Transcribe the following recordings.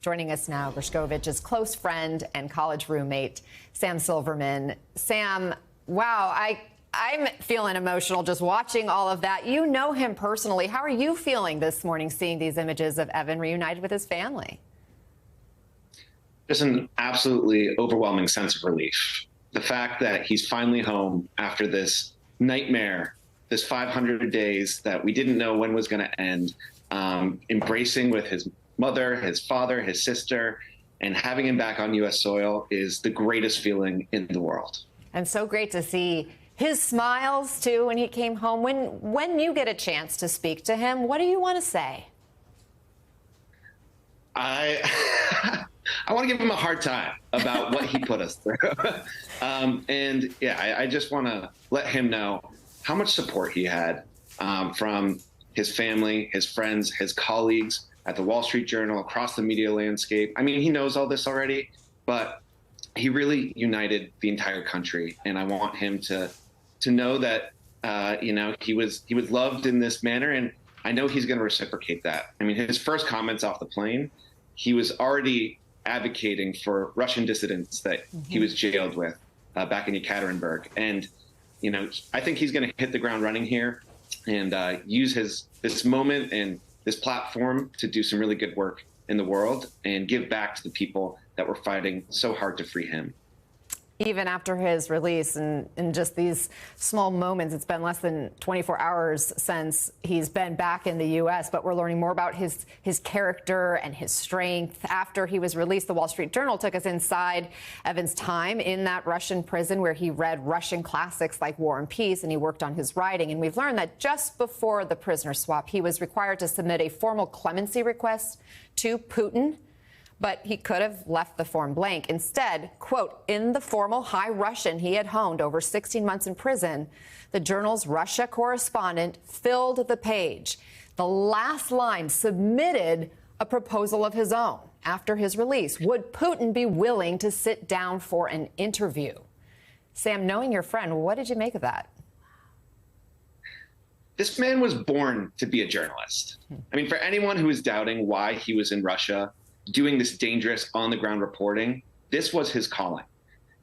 Joining us now, Greskovich's close friend and college roommate, Sam Silverman. Sam, wow, I'm feeling emotional just watching all of that. You know him personally. How are you feeling this morning seeing these images of Evan reunited with his family? Just an absolutely overwhelming sense of relief. The fact that he's finally home after this nightmare, this 500 days that we didn't know when was going to end, embracing with his mother, his father, his sister, and having him back on U.S. soil is the greatest feeling in the world. And so great to see his smiles, too, when he came home. When you get a chance to speak to him, what do you want to say? I want to give him a hard time about what he put us through. I just want to let him know how much support he had from his family, his friends, his colleagues at the Wall Street Journal, across the media landscape. I mean, he knows all this already, but he really united the entire country. And I want him to know that, he was loved in this manner. And I know he's going to reciprocate that. I mean, his first comments off the plane, he was already advocating for Russian dissidents that he was jailed with back in Yekaterinburg. And, I think he's going to hit the ground running here and use this moment and this platform to do some really good work in the world and give back to the people that were fighting so hard to free him. Even after his release and in just these small moments, it's been less than 24 hours since he's been back in the U.S., but we're learning more about his character and his strength. After he was released, the Wall Street Journal took us inside Evan's time in that Russian prison where he read Russian classics like War and Peace, and he worked on his writing. And we've learned that just before the prisoner swap, he was required to submit a formal clemency request to Putin. But he could have left the form blank. Instead, quote, in the formal high Russian he had honed over 16 months in prison, the Journal's Russia correspondent filled the page. The last line submitted a proposal of his own after his release. Would Putin be willing to sit down for an interview? Sam, knowing your friend, what did you make of that? This man was born to be a journalist. I mean, for anyone who is doubting why he was in Russia, doing this dangerous on-the-ground reporting, this was his calling.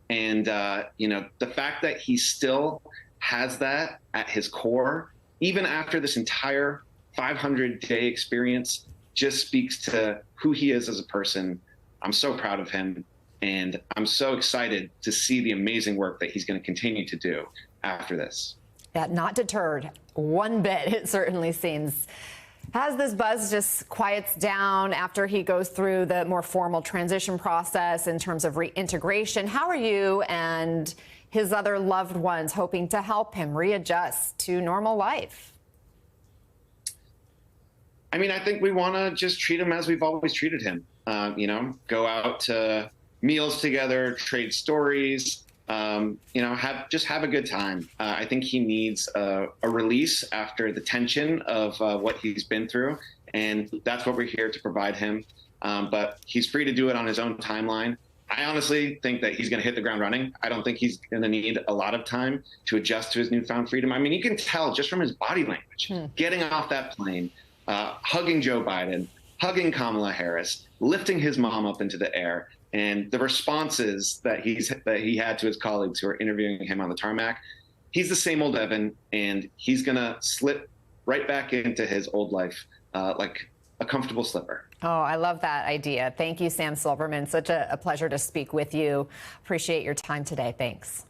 And, the fact that he still has that at his core, even after this entire 500-day experience, just speaks to who he is as a person. I'm so proud of him, and I'm so excited to see the amazing work that he's going to continue to do after this. Yeah, not deterred one bit, it certainly seems. As this buzz just quiets down after he goes through the more formal transition process in terms of reintegration, how are you and his other loved ones hoping to help him readjust to normal life? I mean, I think we want to just treat him as we've always treated him. Go out to meals together, trade stories, have a good time. I think he needs a release after the tension of what he's been through, and that's what we're here to provide him. But he's free to do it on his own timeline. I honestly think that he's going to hit the ground running. I don't think he's going to need a lot of time to adjust to his newfound freedom. I mean, you can tell just from his body language, getting off that plane, hugging Joe Biden, hugging Kamala Harris, lifting his mom up into the air, and the responses that he had to his colleagues who are interviewing him on the tarmac. He's the same old Evan, and he's going to slip right back into his old life like a comfortable slipper. Oh, I love that idea. Thank you, Sam Silverman. Such a pleasure to speak with you. Appreciate your time today. Thanks.